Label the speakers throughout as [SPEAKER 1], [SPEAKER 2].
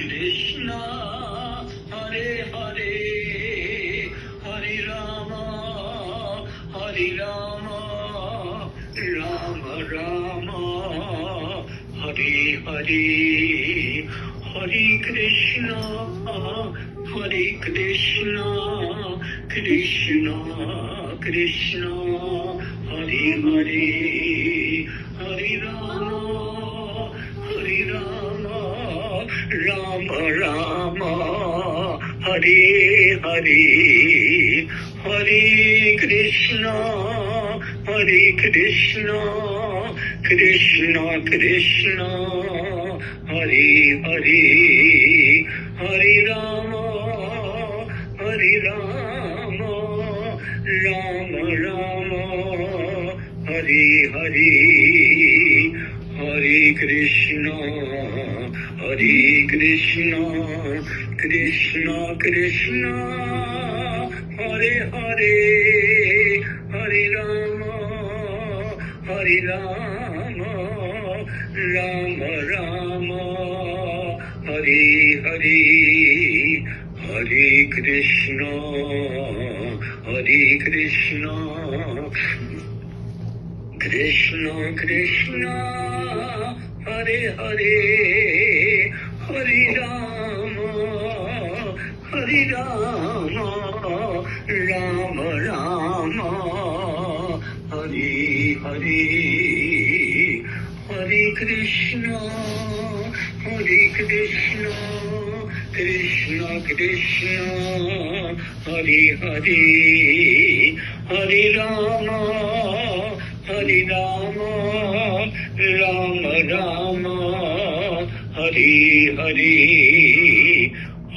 [SPEAKER 1] Krishna, Hare Hare, Hare Rama, Hare Rama, Rama Rama, Hare Hare, Hare Krishna, Hare Krishna, Krishna Krishna, Hare Hare, Hare Rama, Hare Rama, Rama Rama, Hare Hare, Hare Krishna, Hare Krishna, Krishna Krishna, Hare Hare, Hare Rama, Hare Rama, Rama Rama, Hare Hare, Hare Krishna, Hare Krishna, Krishna Krishna, Hare Hare, Hare Rama, Hare Rama, Rama Rama, Hare Hare, Hare Krishna, Hare Krishna, Krishna Krishna, Hare Hare, Hare Rama, Hare Rama, Rama Rama, Hare Hare, Hare Krishna, Hare Krishna, Krishna Krishna, Hare Hare, Hare Rama, Hare Rama, Rama Rama, Hare Hare,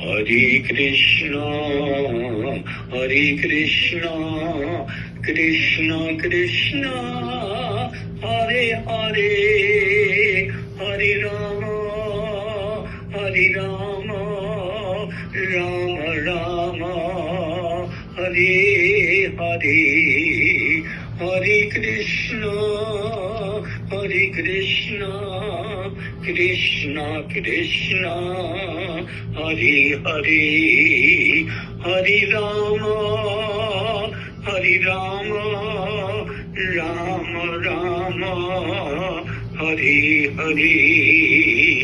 [SPEAKER 1] Hare Krishna, Hare Krishna, Krishna Krishna, Hare Hare, Hare Rama, Hare Rama, Rama Rama, Hare Hare, Hare Krishna, Hare Krishna, Krishna Krishna, Hare Hare, Hare Rama, Hare Rama, Rama Rama, Hare Hare.